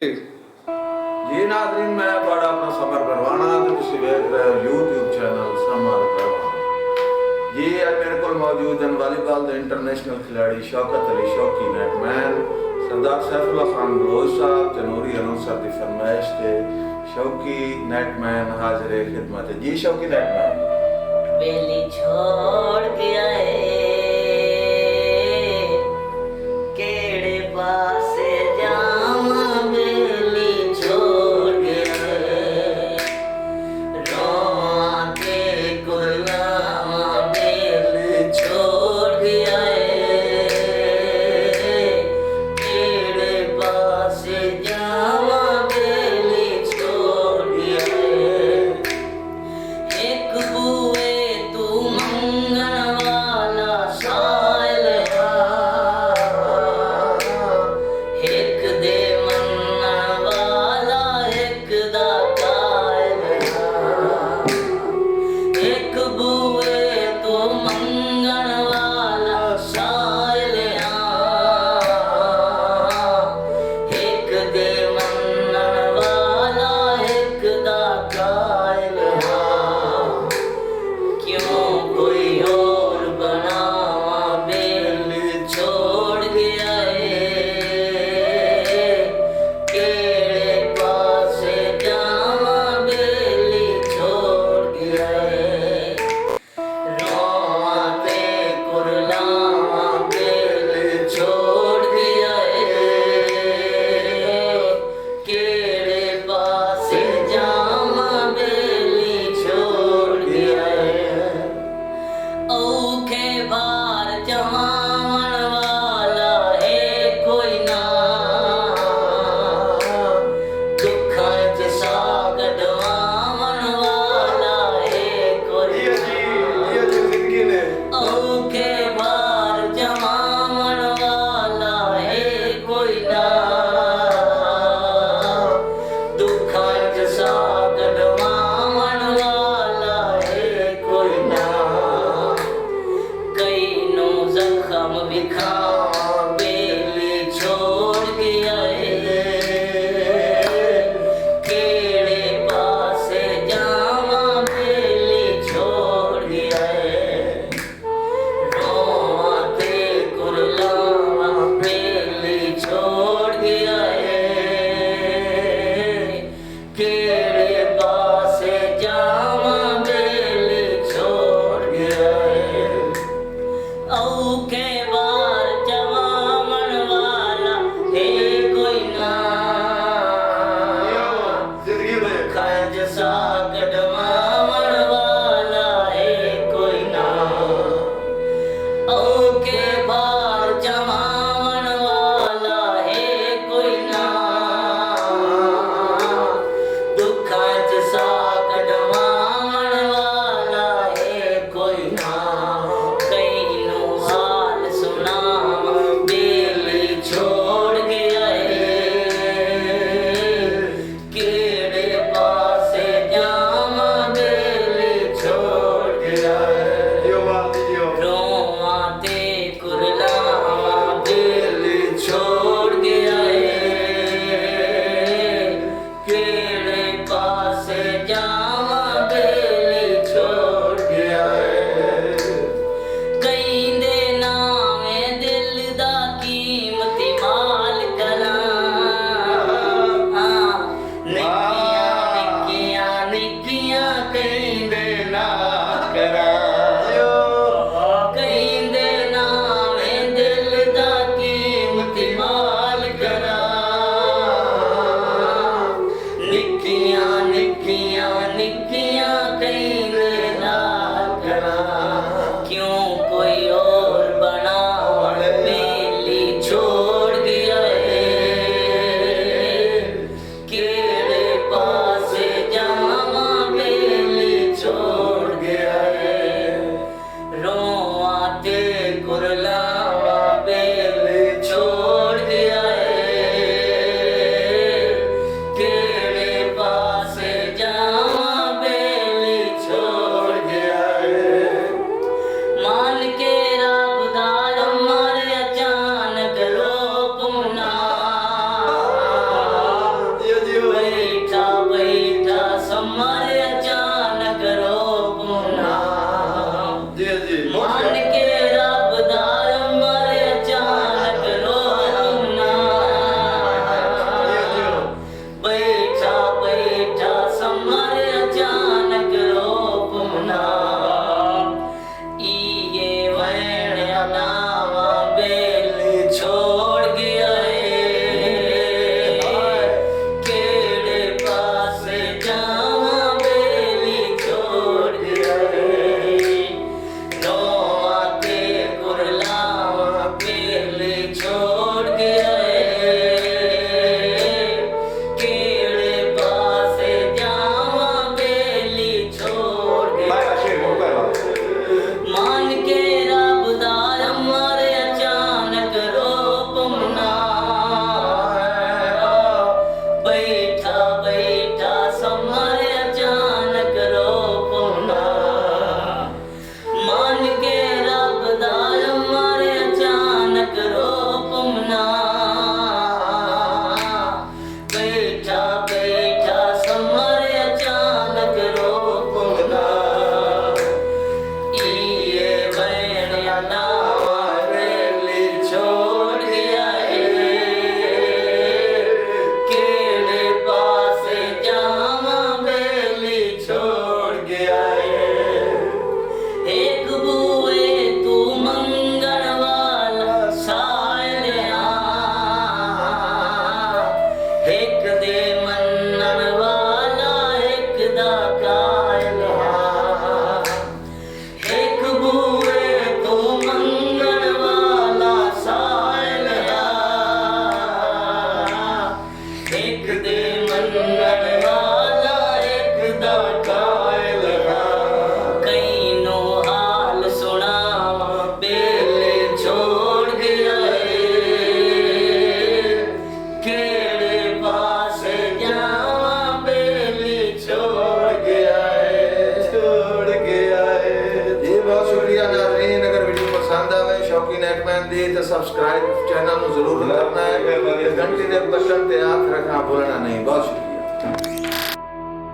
जी नाज़रीन, मैं बड़ा अपना समर परवाना तो तुम देख रहे हो यूट्यूब चैनल समर परवाना। जी आज मेरे को मौजूद हैं वॉलीबॉल के इंटरनेशनल खिलाड़ी शौकत अली शौकी नेटमैन, सरदार सैफुल्ला खान बलोच साहब ते नूरी अनुसर की फरमाइश से शौकी नेटमैन हाजिर खिदमत है। जी शौकी नेटमैन बेली छोड़ के आए केड़े पासे जावा बेली छोड़ के आए रोआ के गुलामा बेली छोड़ के आए केड़े पासे जावा बेली छोड़ के आए एक बुए तू मंगन वाला एक दे मन्नन वाला एक दा कायल हा एक बूए तो मंगन वाला सायल हा एक दे मन्नन वाला एक दा कायल हा कई नो हाल सुनावा बेले छोड़ गया केड़े पास जावा बेली छोड़ गया जी बहुत शुक्रिया नाज़रीन। अगर वीडियो पसंद आवे शौकी नेटमैन दी तो सब्सक्राइब चैनल ਨੂੰ ਜ਼ਰੂਰ ਕਰਨਾ ਹੈ ਤੇ ਘੰਟੀ ਦੇ ਬਟਨ ਤੇ ਹੱਥ ਰੱਖਣਾ ਭੁੱਲਣਾ ਨਹੀਂ। बहुत शुक्रिया।